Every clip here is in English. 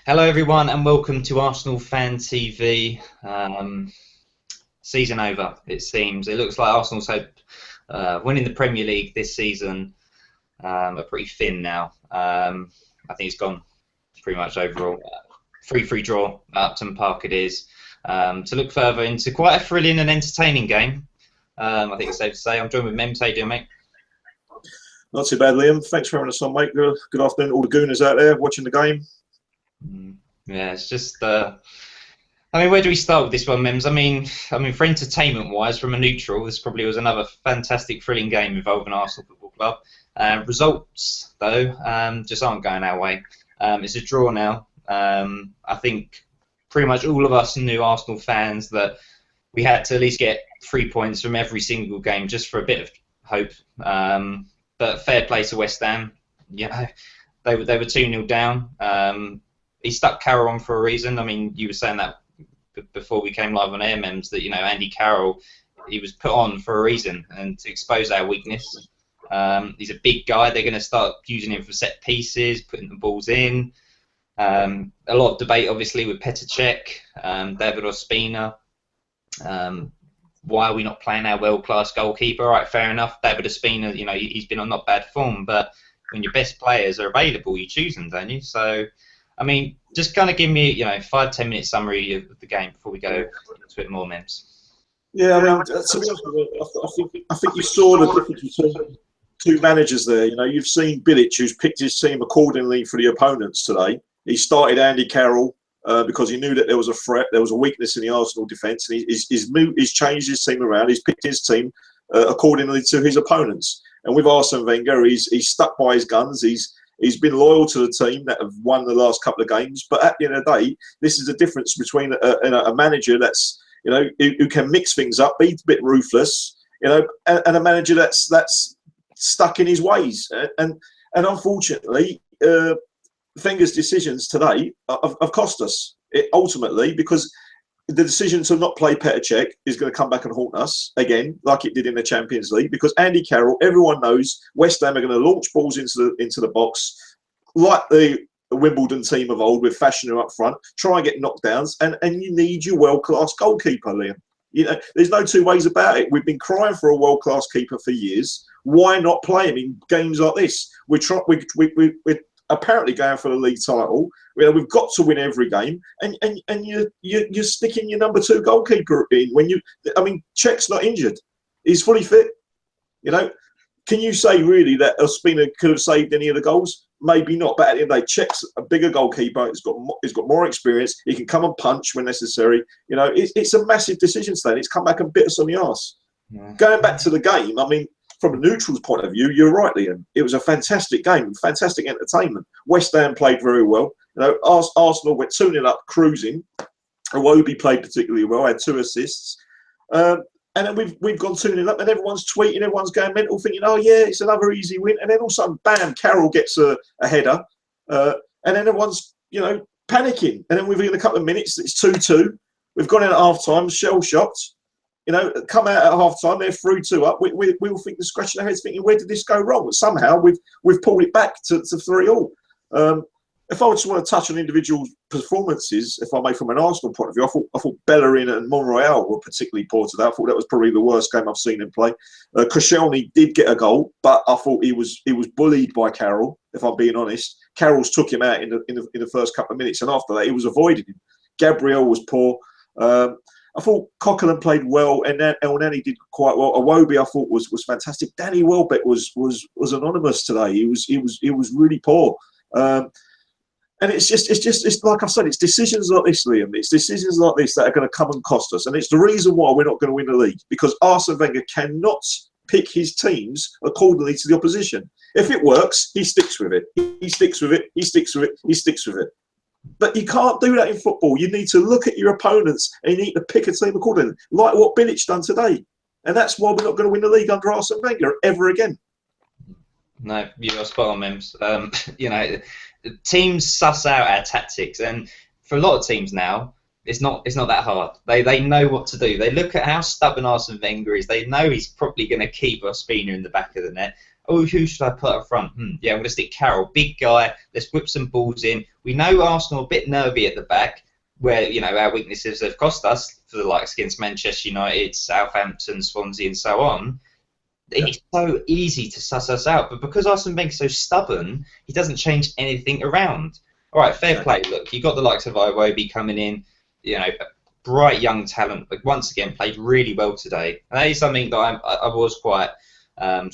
Hello everyone and welcome to Arsenal Fan TV. Season over, it seems. It looks like Arsenal's hope winning the Premier League this season are pretty thin now. I think it's gone pretty much overall. 3-3 draw at Upton Park it is. To look further into quite a thrilling and entertaining game. I think it's safe to say. I'm joined with Mems. How you doing, mate? Not too bad, Liam. Thanks for having us on, mate. Good afternoon, all the gooners out there watching the game. Yeah, it's just. I mean, where do we start with this one, Mems? I mean, for entertainment-wise, from a neutral, this probably was another fantastic, thrilling game involving Arsenal Football Club. Results, though, just aren't going our way. It's a draw now. I think pretty much all of us new Arsenal fans that we had to at least get 3 points from every single game just for a bit of hope. But fair play to West Ham. You know, they were 2-0 down. He stuck Carroll on for a reason. I mean, you were saying that before we came live on air, Mems, that, you know, Andy Carroll, he was put on for a reason and to expose our weakness. He's a big guy. They're going to start using him for set pieces, putting the balls in. A lot of debate, obviously, with Petr Cech, David Ospina. Why are we not playing our world-class goalkeeper? All right, fair enough. David Ospina, you know, he's been on not bad form, but when your best players are available, you choose them, don't you? So, I mean, just kind of give me, you know, 5-10 minute summary of the game before we go into it more, Mems. Yeah, I mean, to be honest with you, I think you saw the difference between two managers there. You know, you've seen Bilic, who's picked his team accordingly for the opponents today. He started Andy Carroll because he knew that there was a threat, there was a weakness in the Arsenal defence, and he's changed his team around. He's picked his team accordingly to his opponents. And with Arsene Wenger, he's stuck by his guns. He's been loyal to the team that have won the last couple of games. But at the end of the day, this is the difference between a manager that's, you know, who can mix things up, be a bit ruthless, you know, and a manager that's stuck in his ways. And unfortunately, Wenger's decisions today have cost us ultimately, because the decision to not play Petr Cech is going to come back and haunt us again, like it did in the Champions League. Because Andy Carroll, everyone knows West Ham are going to launch balls into the box, like the Wimbledon team of old, with Fashanu up front, try and get knockdowns, and you need your world-class goalkeeper, Liam. You know, there's no two ways about it. We've been crying for a world-class keeper for years. Why not play him in games like this? We're apparently going for the league title. You know, we've got to win every game, and you're sticking your number 2 goalkeeper in when you. I mean, Cech's not injured; he's fully fit. You know, can you say really that Ospina could have saved any of the goals? Maybe not, but at the end of the day, Cech's a bigger goalkeeper. He's got more experience. He can come and punch when necessary. You know, it's a massive decision today. It's come back and bit us on the arse. Yeah. Going back to the game, I mean, from a neutral's point of view, you're right, Liam. It was a fantastic game, fantastic entertainment. West Ham played very well. You know, Arsenal went 2-0 up, cruising. Iwobi played particularly well, had 2 assists. And then we've gone 2-0 up, and everyone's tweeting, everyone's going mental, thinking, oh yeah, it's another easy win. And then all of a sudden, bam, Carroll gets a header. And then everyone's, you know, panicking. And then within a couple of minutes, it's 2-2. We've gone in at half-time, shell-shocked. You know, come out at half-time, they're 3-2 up. We all think, scratching our heads thinking, where did this go wrong? But somehow we've pulled it back to 3-all. If I just want to touch on individual performances, if I may, from an Arsenal point of view, I thought Bellerin and Monreal were particularly poor today. I thought that was probably the worst game I've seen him play. Koscielny did get a goal, but I thought he was bullied by Carroll, if I'm being honest. Carroll's took him out in the first couple of minutes, and after that, he was avoiding him. Gabriel was poor. I thought Coquelin played well, and Elneny did quite well. Iwobi, I thought, was fantastic. Danny Welbeck was anonymous today. He was really poor. And it's like I said, it's decisions like this, Liam. It's decisions like this that are going to come and cost us, and it's the reason why we're not going to win the league, because Arsene Wenger cannot pick his teams accordingly to the opposition. If it works, he sticks with it. He sticks with it. He sticks with it. He sticks with it. But you can't do that in football. You need to look at your opponents and you need to pick a team accordingly, like what Bilic done today. And that's why we're not going to win the league under Arsene Wenger ever again. No, you're spot on, Mems. You know, teams suss out our tactics, and for a lot of teams now, it's not that hard. They know what to do. They look at how stubborn Arsene Wenger is. They know he's probably going to keep Ospina in the back of the net. oh, who should I put up front? Yeah, I'm going to stick Carroll, big guy. Let's whip some balls in. We know Arsenal a bit nervy at the back, where our weaknesses have cost us for the likes against Manchester United, Southampton, Swansea, and so on. It's so easy to suss us out, but because Arsene Wenger's so stubborn, he doesn't change anything around. All right, fair play. Look, you got the likes of Iwobi coming in, bright young talent, but once again played really well today. And that is something that I was quite, or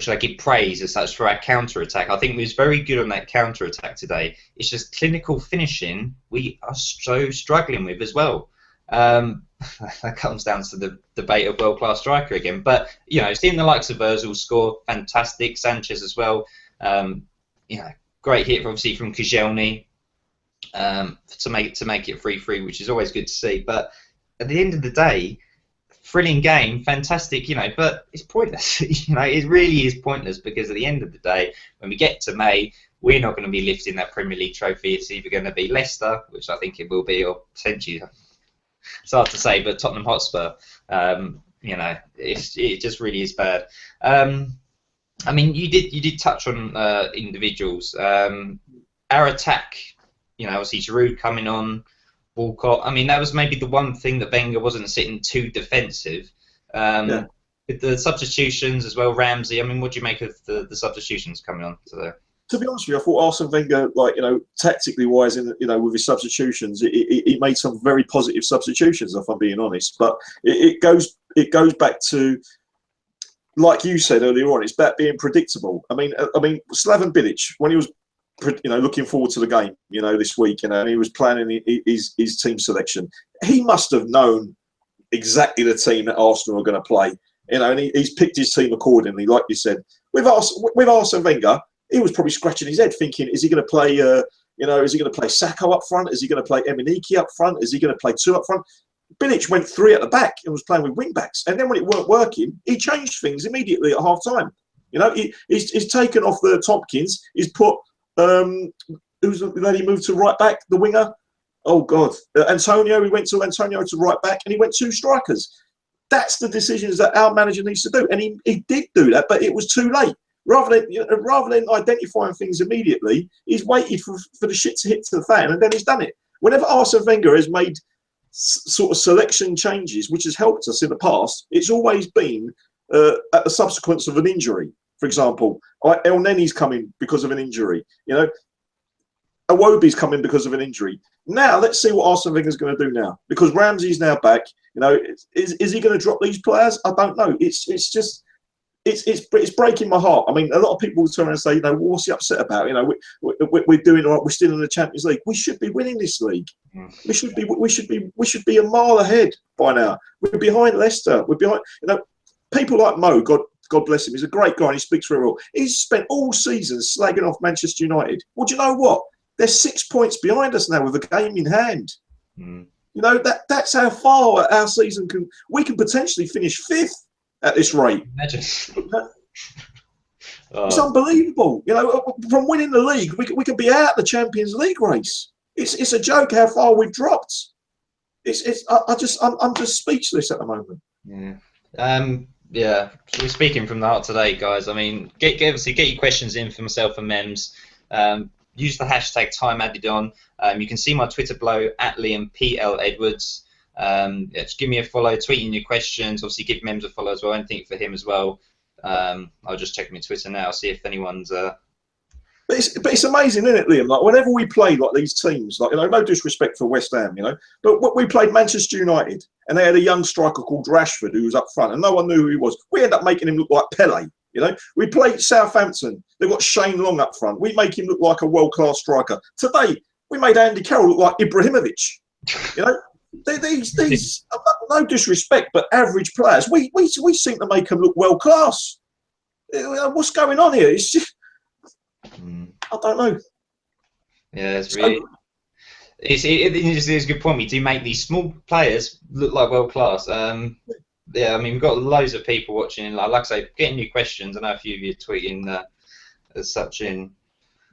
should I give praise as such for our counter attack? I think we was very good on that counter attack today. It's just clinical finishing we are so struggling with as well. That comes down to the debate of world-class striker again. But seeing the likes of Ozil score, fantastic. Sanchez as well. Great hit obviously from Koscielny to make it 3-3, which is always good to see. But at the end of the day, thrilling game, fantastic. But it's pointless. It really is pointless because at the end of the day, when we get to May, we're not going to be lifting that Premier League trophy. It's either going to be Leicester, which I think it will be, or potentially. It's hard to say, but Tottenham Hotspur, it just really is bad. I mean, you did touch on individuals. Our attack, obviously Giroud coming on, Walcott. I mean, that was maybe the one thing that Wenger wasn't sitting too defensive. With the substitutions as well, Ramsey. I mean, what do you make of the substitutions coming on today? To be honest with you, I thought Arsene Wenger, tactically wise, with his substitutions, he made some very positive substitutions, if I'm being honest. But it goes back to, like you said earlier on, it's about being predictable. I mean, Slaven Bilic, when he was, looking forward to the game, this week, and he was planning his team selection, he must have known exactly the team that Arsenal are going to play, and he's picked his team accordingly, like you said. With Arsene Wenger, he was probably scratching his head, thinking, is he going to play? Is he going to play Sacco up front? Is he going to play Emenike up front? Is he going to play 2 up front? Bilic went 3 at the back and was playing with wing backs, and then when it weren't working, he changed things immediately at half time. He's taken off the Tompkins. He's put who's the lady moved to right back, the winger. Oh God, Antonio. He went to Antonio to right back, and he went 2 strikers. That's the decisions that our manager needs to do, and he did do that, but it was too late. Rather than identifying things immediately, he's waited for the shit to hit to the fan, and then he's done it. Whenever Arsene Wenger has made sort of selection changes, which has helped us in the past, it's always been at the subsequence of an injury. For example, El Neni's coming because of an injury. Iwobi's coming because of an injury. Now, let's see what Arsene Wenger's going to do now, because Ramsey's now back. Is he going to drop these players? I don't know. It's breaking my heart. I mean, a lot of people will turn around and say, what's he upset about? We're doing all right. We're still in the Champions League. We should be winning this league. We should be a mile ahead by now. We're behind Leicester. We're behind. People like Mo, God bless him. He's a great guy and he speaks very well. He's spent all season slagging off Manchester United. Well, do you know what? They're 6 points behind us now with a game in hand. That's how far our season can. We can potentially finish 5th. At this rate, imagine. It's unbelievable. From winning the league, we could be out the Champions League race. It's a joke how far we've dropped. I'm just speechless at the moment. Yeah. So we're speaking from the heart today, guys. I mean, get your questions in for myself and Mems. Use the hashtag #TimeAddedOn. You can see my Twitter below at Liam PL Edwards. Just give me a follow, tweet in your questions. Obviously, give Mems a follow as well. Anything for him as well. I'll just check my Twitter now, see if anyone's. But it's amazing, isn't it, Liam? Like whenever we play like these teams, no disrespect for West Ham, but we played Manchester United, and they had a young striker called Rashford who was up front, and no one knew who he was. We ended up making him look like Pele. We played Southampton. They've got Shane Long up front. We make him look like a world-class striker. Today, we made Andy Carroll look like Ibrahimovic. These no disrespect, but average players. We seem to make them look world class. What's going on here? It's just, I don't know. Yeah, it's really. It's a good point. We do make these small players look like world class. Yeah, I mean we've got loads of people watching. Like I say, getting new questions. I know a few of you are tweeting as such in.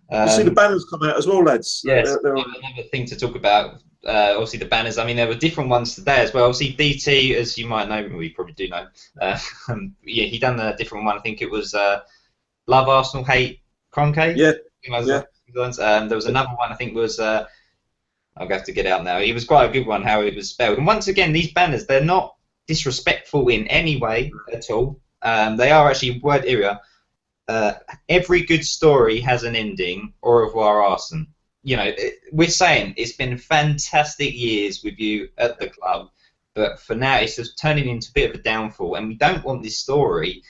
You see the banners come out as well, lads. Yes, another thing to talk about. obviously the banners. I mean, there were different ones today as well. Obviously, DT, as you might know, we probably do know. Yeah, he done a different one. I think it was Love Arsenal, Hate Kroenke. Yeah, yeah. There was another one. I think was I'll have to get it out now. It was quite a good one how it was spelled. And once again, these banners, they're not disrespectful in any way at all. They are actually word area. Every good story has an ending. Au revoir, Arsene. You know, we're saying it's been fantastic years with you at the club, but for now it's just turning into a bit of a downfall, and we don't want this story,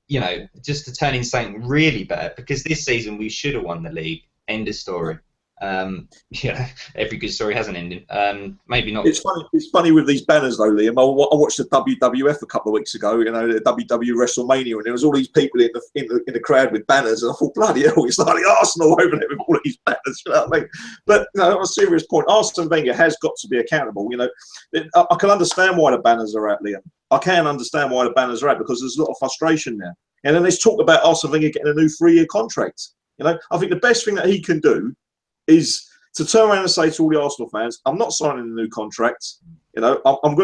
you know, just to turn into something really bad, because this season we should have won the league. End of story. Yeah, every good story has an ending. Maybe not. It's funny. It's funny with these banners, though, Liam. I watched the WWF a couple of weeks ago. You know, the WW WrestleMania, and there was all these people in the crowd with banners, and I thought, bloody hell, it's like the Arsenal over there with all these banners. You know what I mean? But you know, on a serious point, Arsene Wenger has got to be accountable. You know, I can understand why the banners are out, Liam. I can understand why the banners are out, because there's a lot of frustration there. And then there's talk about Arsene Wenger getting a new 3-year contract. You know, I think the best thing that he can do is to turn around and say to all the Arsenal fans, "I'm not signing a new contract. You know, I'm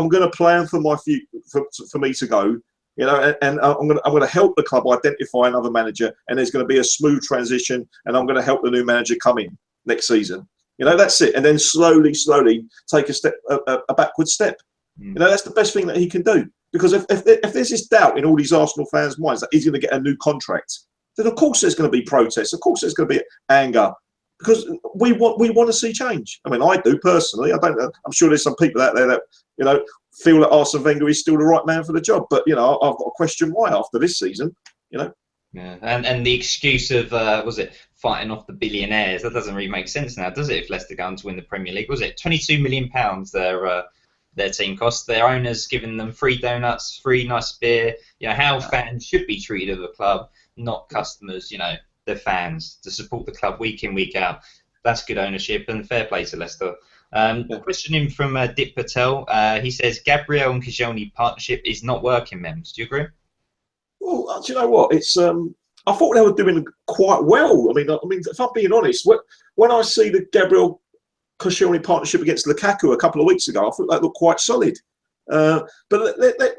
gonna plan for my for me to go. You know, and I'm gonna help the club identify another manager, and there's going to be a smooth transition, and I'm going to help the new manager come in next season. You know, that's it. And then slowly take a backward step. You know, that's the best thing that he can do, because if there's this doubt in all these Arsenal fans' minds that he's going to get a new contract, then of course there's going to be protests. Of course there's going to be anger. Because we want to see change. I mean, I do personally. I don't. I'm sure there's some people out there that, you know, feel that Arsene Wenger is still the right man for the job. But you know, I've got to question why after this season. You know. Yeah, and the excuse of was it fighting off the billionaires? That doesn't really make sense now, does it? If Leicester go on to win the Premier League, was it 22 million pounds their team cost? Their owners giving them free donuts, free nice beer. You know how fans should be treated at a club, not customers. You know. The fans to support the club week in, week out. That's good ownership and fair play to Leicester. Questioning from Dip Patel. He says Gabriel and Koscielny partnership is not working. Mems, do you agree? Well, do you know what? It's I thought they were doing quite well. I mean, if I'm being honest, when I see the Gabriel Koscielny partnership against Lukaku a couple of weeks ago, I thought that looked quite solid. But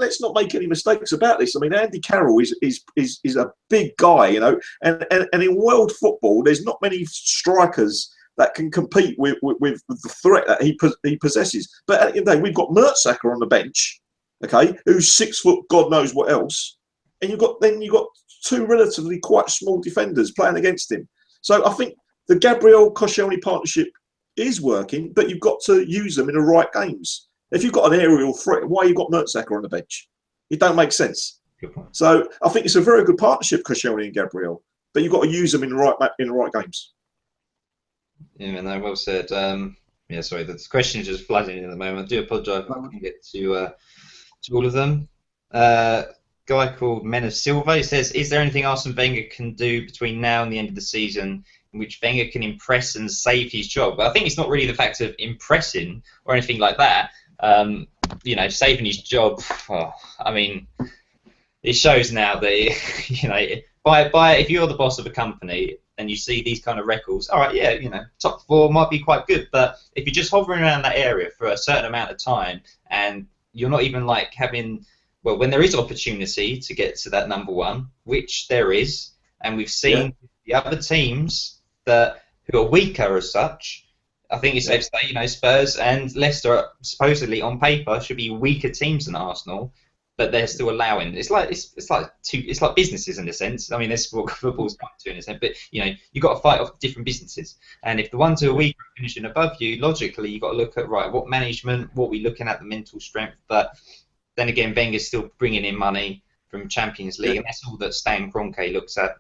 let's not make any mistakes about this. I mean, Andy Carroll is a big guy, you know, and in world football, there's not many strikers that can compete with the threat that he possesses. But at the end of the day, we've got Mertesacker on the bench, okay, who's 6 foot, God knows what else, and you've got two relatively quite small defenders playing against him. So I think the Gabriel Koscielny partnership is working, but you've got to use them in the right games. If you've got an aerial threat, why you got Mertesacker on the bench? It don't make sense. So I think it's a very good partnership, Koscielny and Gabriel, but you've got to use them in the right games. Yeah, no, well said. Yeah, sorry, the question is just flooding in at the moment. I do apologise if I can't get to all of them. Guy called Men of Silver, he says, is there anything Arsene Wenger can do between now and the end of the season in which Wenger can impress and save his job? But I think it's not really the fact of impressing or anything like that. You know, saving his job. Oh, I mean, it shows now that you know, if you're the boss of a company and you see these kind of records, all right, yeah, you know, top 4 might be quite good, but if you're just hovering around that area for a certain amount of time and you're not even like having, well, when there is opportunity to get to that number 1, which there is, and we've seen the other teams that who are weaker as such. I think it's safe to say, you know, Spurs and Leicester supposedly on paper should be weaker teams than Arsenal, but they're still allowing. It's like businesses in a sense. I mean, that's what football's come to in a sense. But you know, you've got to fight off different businesses, and if the ones who are weaker are finishing above you, logically you've got to look at what management, what we're looking at, the mental strength. But then again, Wenger's still bringing in money from Champions League, and that's all that Stan Kroenke looks at.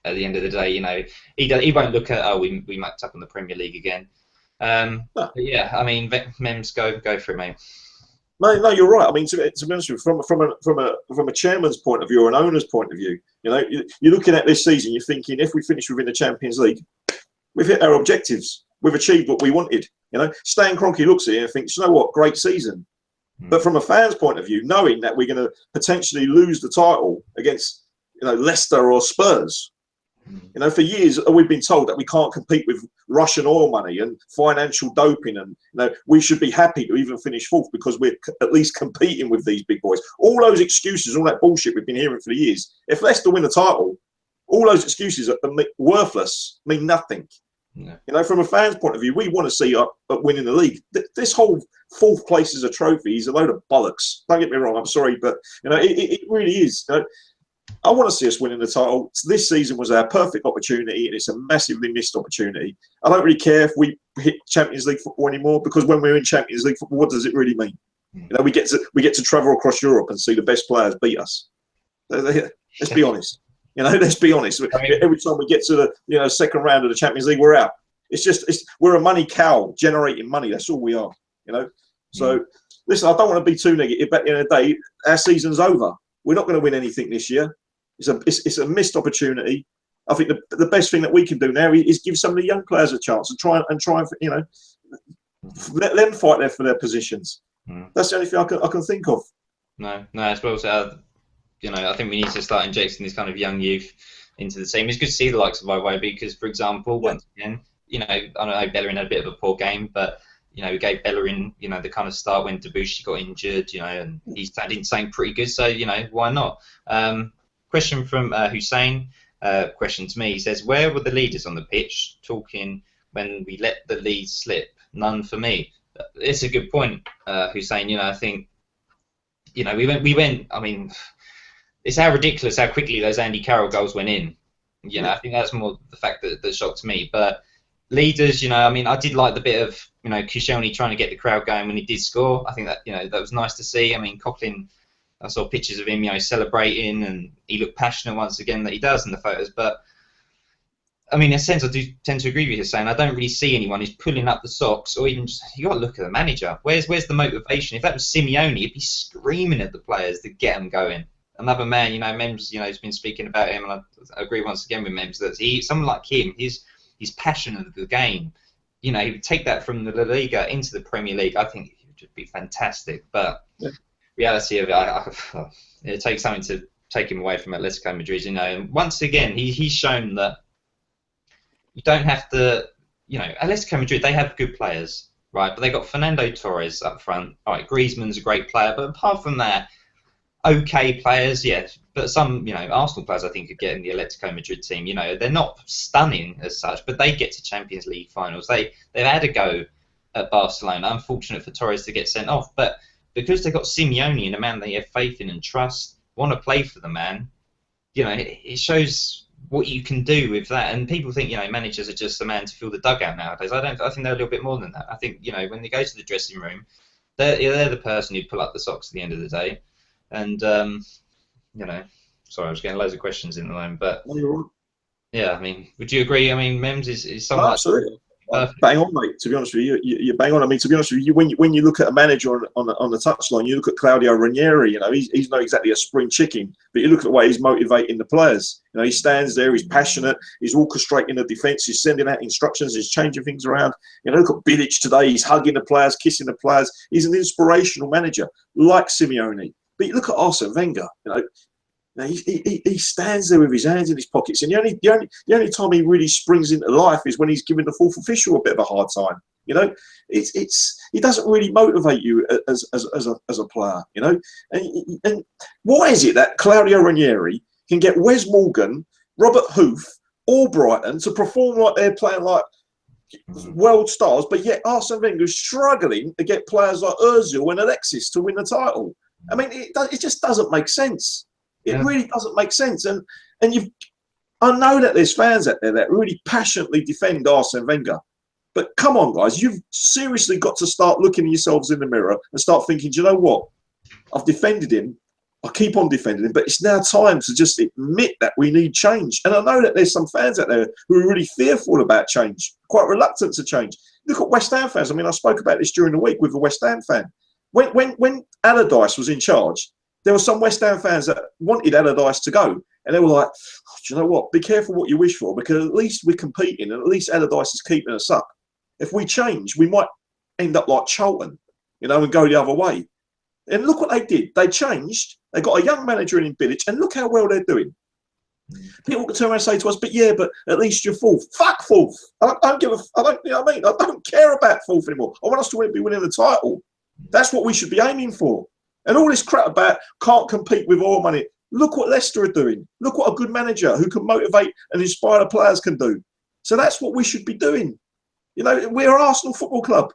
At the end of the day, you know, he won't look at we mucked up in the Premier League again. But yeah, I mean, Mems, go for it, mate. No, you're right. I mean, to be honest with you, from a chairman's point of view or an owner's point of view, you know, you're looking at this season, you're thinking, if we finish within the Champions League, we've hit our objectives, we've achieved what we wanted. You know, Stan Kroenke looks at it and thinks, you know what, great season. But from a fan's point of view, knowing that we're going to potentially lose the title against, you know, Leicester or Spurs, You know, for years we've been told that we can't compete with Russian oil money and financial doping, and we should be happy to even finish fourth because we're at least competing with these big boys. All those excuses, all that bullshit we've been hearing for years. If Leicester win the title, all those excuses are worthless, mean nothing. Yeah. You know, from a fan's point of view, we want to see us winning the league. This whole fourth place as a trophy is a load of bollocks. Don't get me wrong, I'm sorry, but it really is. I want to see us winning the title. This season was our perfect opportunity, and it's a massively missed opportunity. I don't really care if we hit Champions League football anymore, because when we're in Champions League football, what does it really mean? We get to travel across Europe and see the best players beat us. Let's be honest. Let's be honest. Every time we get to the second round of the Champions League, we're out. We're a money cow generating money. That's all we are. So listen, I don't want to be too negative, but at the end of the day, our season's over. We're not going to win anything this year. It's a missed opportunity. I think the best thing that we can do now is give some of the young players a chance and try and let them fight there for their positions. That's the only thing I can think of. No, as well. So, I think we need to start injecting this kind of young youth into the team. It's good to see the likes of Iwobi because, for example, once again, I know Bellerin had a bit of a poor game, but we gave Bellerin, the kind of start when Debussy got injured, and he's turned into something pretty good. So, why not? Question from Hussein. Question to me. He says, where were the leaders on the pitch talking when we let the lead slip? None for me. It's a good point, Hussein. I think, we went. I mean, it's how ridiculous how quickly those Andy Carroll goals went in. I think that's more the fact that shocked me. But leaders, I did like the bit of, Koscielny trying to get the crowd going when he did score. I think that, that was nice to see. I mean, Coughlin, I saw pictures of him, celebrating, and he looked passionate once again that he does in the photos. But, I mean, in a sense, I do tend to agree with you saying I don't really see anyone who's pulling up the socks, or even just, you got to look at the manager. Where's the motivation? If that was Simeone, he'd be screaming at the players to get them going. Another man, Mems, has been speaking about him, and I agree once again with Mems that someone like him, he's passionate of the game. He would take that from the La Liga into the Premier League. I think it would just be fantastic. But reality of it, it takes something to take him away from Atletico Madrid. And once again, he's shown that you don't have to. Atletico Madrid, they have good players, right? But they got Fernando Torres up front. All right, Griezmann's a great player, but apart from that, okay players, yes. But some, Arsenal players I think could get in the Atletico Madrid team. They're not stunning as such, but they get to Champions League finals. They've had a go at Barcelona. Unfortunate for Torres to get sent off, but because they've got Simeone and a man they have faith in and trust, want to play for the man, it shows what you can do with that. And people think, managers are just the man to fill the dugout nowadays. I think they're a little bit more than that. I think, when they go to the dressing room, they're the person who pull up the socks at the end of the day. And, sorry, I was getting loads of questions in the moment, but yeah, I mean, would you agree? I mean, Mems is someone absolutely. Bang on, mate. To be honest with you, you're bang on. I mean, to be honest with you, when you look at a manager on the touchline, you look at Claudio Ranieri. He's not exactly a spring chicken, but you look at the way he's motivating the players. He stands there, he's passionate, he's orchestrating the defence, he's sending out instructions, he's changing things around. Look at Bilic today. He's hugging the players, kissing the players. He's an inspirational manager, like Simeone. But you look at Arsene Wenger. He stands there with his hands in his pockets, and the only time he really springs into life is when he's giving the fourth official a bit of a hard time. He doesn't really motivate you as a player. And why is it that Claudio Ranieri can get Wes Morgan, Robert Huth, or Brighton to perform like they're playing like world stars, but yet Arsene Wenger's struggling to get players like Ozil and Alexis to win the title? I mean, it just doesn't make sense. It really doesn't make sense. And I know that there's fans out there that really passionately defend Arsene Wenger. But come on, guys, you've seriously got to start looking at yourselves in the mirror and start thinking, do you know what? I've defended him. I keep on defending him. But it's now time to just admit that we need change. And I know that there's some fans out there who are really fearful about change, quite reluctant to change. Look at West Ham fans. I mean, I spoke about this during the week with a West Ham fan. When Allardyce was in charge, there were some West Ham fans that wanted Allardyce to go. And they were like, oh, do you know what? Be careful what you wish for, because at least we're competing and at least Allardyce is keeping us up. If we change, we might end up like Charlton, and go the other way. And look what they did. They changed. They got a young manager in Bilic, and look how well they're doing. People can turn around and say to us, but yeah, but at least you're fourth. Fuck fourth. I don't give a. I don't. You know what I mean? I don't care about fourth anymore. I want us to be winning the title. That's what we should be aiming for. And all this crap about can't compete with oil money. Look what Leicester are doing. Look what a good manager who can motivate and inspire the players can do. So that's what we should be doing. You know, we're Arsenal Football Club.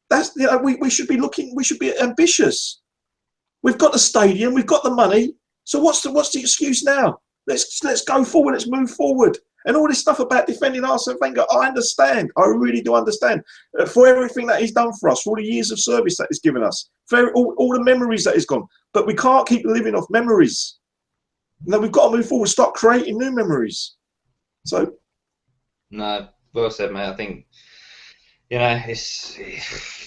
That's, you know, we should be looking. We should be ambitious. We've got the stadium. We've got the money. So what's the excuse now? Let's go forward. Let's move forward. And all this stuff about defending Arsene Wenger, I understand. I really do understand. For everything that he's done for us, for all the years of service that he's given us, for all the memories that he's gone. But we can't keep living off memories. You know, we've got to move forward, start creating new memories. So, no, well said, mate. I think, you know, it's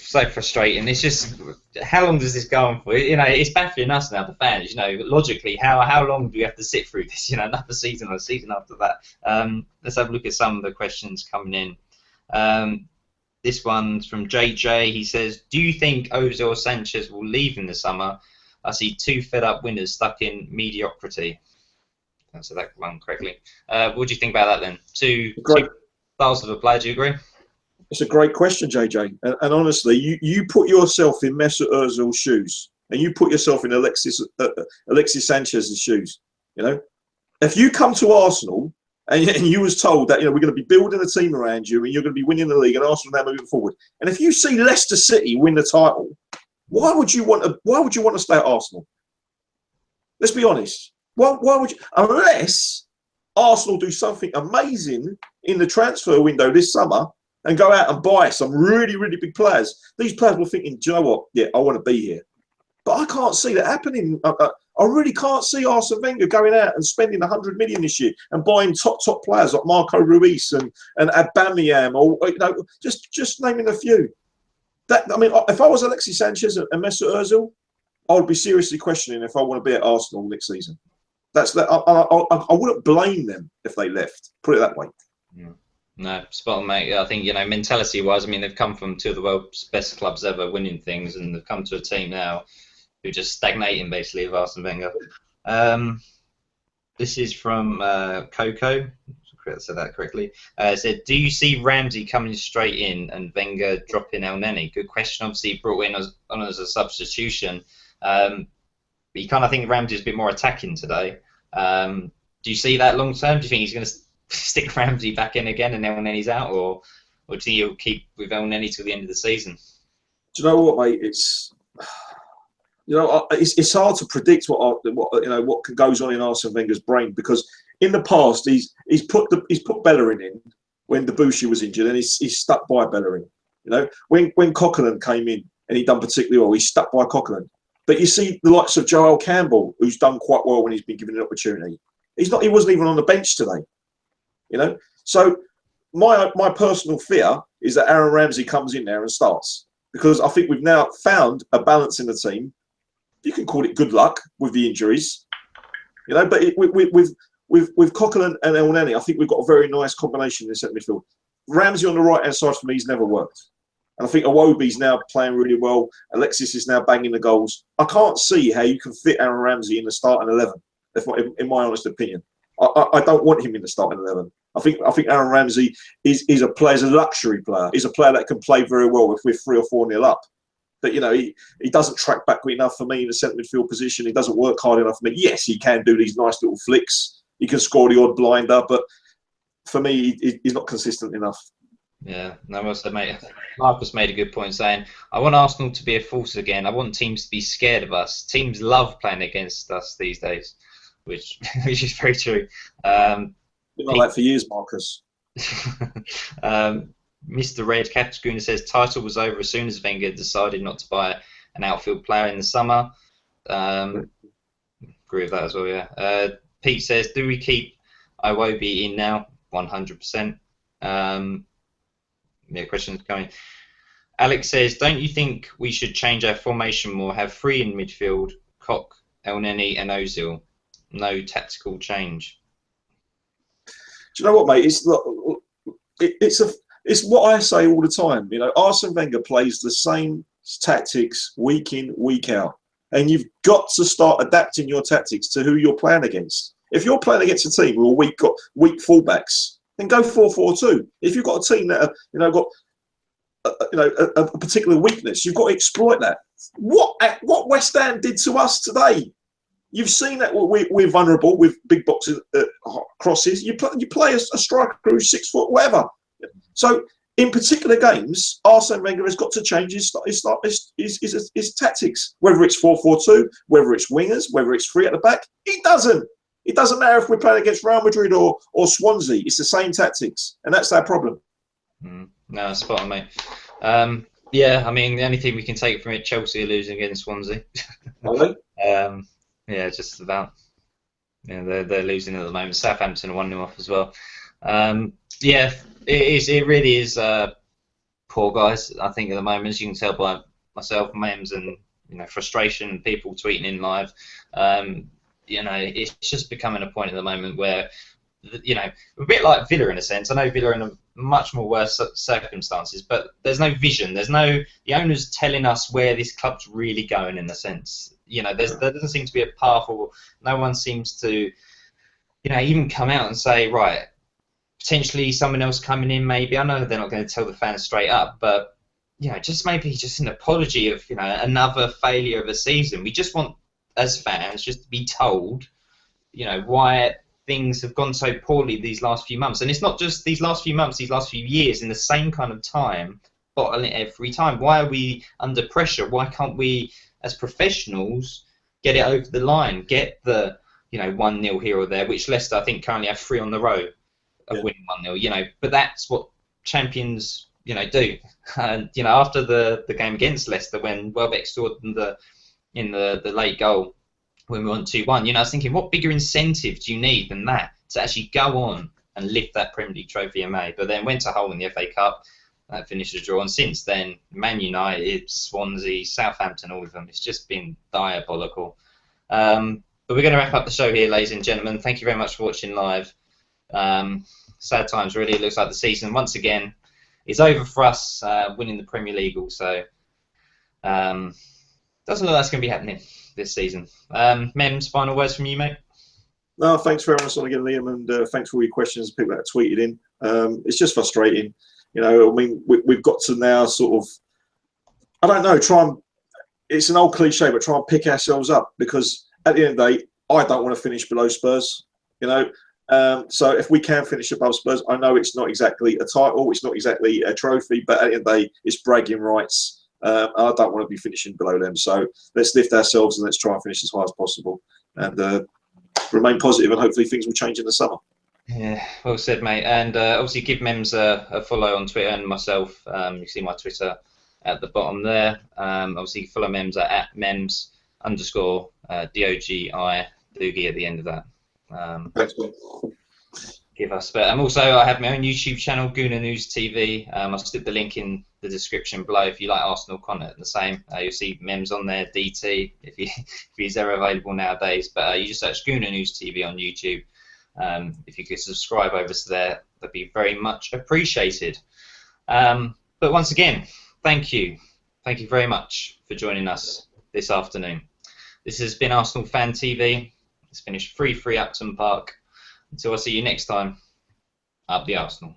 so frustrating. It's just, how long does this go on for? You know, it's baffling us now, the fans. You know, logically, how long do we have to sit through this? You know, another season or a season after that. Let's have a look at some of the questions coming in. This one's from JJ. He says, do you think Ozil or Sanchez will leave in the summer? I see two fed-up winners stuck in mediocrity. Answer that one correctly. What do you think about that then? Two styles of a player, do you agree? It's a great question, JJ. And honestly, you put yourself in Mesut Ozil's shoes, and you put yourself in Alexis Sanchez's shoes. You know, if you come to Arsenal and you was told that, you know, we're going to be building a team around you and you're going to be winning the league and Arsenal now moving forward, and if you see Leicester City win the title, why would you want to stay at Arsenal? Let's be honest. Why would you? Unless Arsenal do something amazing in the transfer window this summer and go out and buy some really, really big players. These players were thinking, do you know what? Yeah, I want to be here. But I can't see that happening. I really can't see Arsene Wenger going out and spending 100 million this year and buying top players like Marco Ruiz and Aubameyang, or, you know, just naming a few. That, I mean, if I was Alexis Sanchez and Mesut Ozil, I would be seriously questioning if I want to be at Arsenal next season. That's that. I wouldn't blame them if they left. Put it that way. Yeah. No, spot on, mate. I think, you know, mentality-wise, I mean, they've come from two of the world's best clubs ever, winning things, and they've come to a team now who are just stagnating, basically, with Arsene Wenger. This is from Coco. I said that correctly. It said, do you see Ramsey coming straight in and Wenger dropping El Neni? Good question. Obviously, he brought in on as a substitution. But you kind of think Ramsey's a bit more attacking today. Do you see that long term? Do you think he's going to stick Ramsey back in again and El Neni's out, or do you think he'll keep with El Neni till the end of the season? Do you know what, mate? It's, you know, it's hard to predict what goes on in Arsene Wenger's brain, because in the past he's put Bellerin in when Debussy was injured, and he's stuck by Bellerin. You know, when Coquelin came in and he done particularly well, he's stuck by Coquelin. But you see the likes of Joel Campbell, who's done quite well when he's been given an opportunity. He wasn't even on the bench today. You know, so my personal fear is that Aaron Ramsey comes in there and starts, because I think we've now found a balance in the team. You can call it good luck with the injuries, you know, but with Coquelin and El Neni, I think we've got a very nice combination in the centre midfield. Ramsey on the right hand side for me has never worked, and I think Iwobi's now playing really well. Alexis is now banging the goals. I can't see how you can fit Aaron Ramsey in the starting 11. In my honest opinion, I don't want him in the starting 11. I think Aaron Ramsey is a luxury player. He's a player that can play very well if we're 3 or 4-0 up. But, you know, he doesn't track back enough for me in the centre midfield position. He doesn't work hard enough for me. Yes, he can do these nice little flicks. He can score the odd blinder, but for me, he's not consistent enough. Yeah, no, well said, mate. Marcus made a good point saying, I want Arsenal to be a force again. I want teams to be scared of us. Teams love playing against us these days, which is very true. Been like that for years, Marcus. Mr. Red Capscooner says title was over as soon as Wenger decided not to buy an outfield player in the summer. Agree with that as well, yeah. Pete says, do we keep Iwobi in now? 100%. Yeah, questions coming. Alex says, don't you think we should change our formation more? Have 3 in midfield, Koch, El Neni and Ozil. No tactical change. Do you know what, mate? It's what I say all the time. You know, Arsene Wenger plays the same tactics week in, week out, and you've got to start adapting your tactics to who you're playing against. If you're playing against a team who are got weak fullbacks, then go 4-4-2. If you've got a team that are, got a particular weakness, you've got to exploit that. What West Ham did to us today, you've seen that we're vulnerable with big boxes crosses. You play a striker who's 6 foot, whatever. So in particular games, Arsene Wenger has got to change his tactics. Whether it's 4-4-2, whether it's wingers, whether it's 3 at the back, it doesn't. It doesn't matter if we're playing against Real Madrid or Swansea. It's the same tactics, and that's our problem. No, spot on, mate. Yeah, I mean, the only thing we can take from it, Chelsea are losing against Swansea. Yeah, just about. Yeah, they're losing at the moment. Southampton are 1-0 off as well. Yeah, it really is poor guys. I think at the moment, as you can tell by myself, memes, and frustration, people tweeting in live. It's just becoming a point at the moment where, a bit like Villa in a sense. I know Villa are in a much more worse circumstances, but there's no vision. The owner's telling us where this club's really going in a sense. There doesn't seem to be a path, or no one seems to, even come out and say, right, potentially someone else coming in, maybe. I know they're not going to tell the fans straight up, but just an apology of another failure of a season. We just want, as fans, just to be told, why things have gone so poorly these last few months. And it's not just these last few months, these last few years, in the same kind of time, bottling it every time. Why are we under pressure? Why can't we, as professionals, get it over the line, get the 1-0 here or there, which Leicester, I think, currently have 3 on the row of winning 1-0, but that's what champions, do. And, after the game against Leicester, when Welbeck scored in the late goal, when we won 2-1, I was thinking, what bigger incentive do you need than that to actually go on and lift that Premier League trophy in May? But then went a hole in the FA Cup, finished a draw, and since then, Man United, Swansea, Southampton, all of them, it's just been diabolical. But we're going to wrap up the show here, ladies and gentlemen. Thank you very much for watching live. Sad times, really. It looks like the season, once again, is over for us, winning the Premier League also. Doesn't look like that's going to be happening this season. Mems, final words from you, mate? No, thanks very much again, Liam, and thanks for all your questions, people that tweeted in. It's just frustrating. We've got to now sort of, I don't know, it's an old cliche, but try and pick ourselves up, because at the end of the day, I don't want to finish below Spurs, So if we can finish above Spurs, I know it's not exactly a title, it's not exactly a trophy, but at the end of the day, it's bragging rights. I don't want to be finishing below them. So let's lift ourselves and let's try and finish as high as possible, and remain positive, and hopefully things will change in the summer. Yeah, well said, mate. And obviously give Mems a follow on Twitter, and myself. You see my Twitter at the bottom there. Obviously follow Mems at Mems_DOGI, Doogie at the end of that. Thanks, mate. Give us. But also I have my own YouTube channel, Gooner News TV. I'll stick the link in the description below if you like Arsenal content. The same. You'll see Mems on there, DT, if he's ever available nowadays. But you just search Gooner News TV on YouTube. If you could subscribe over to there, that'd be very much appreciated. But once again, thank you very much for joining us this afternoon. This has been Arsenal Fan TV. It's finished 3-3 Upton Park. Until I see you next time, up the Arsenal.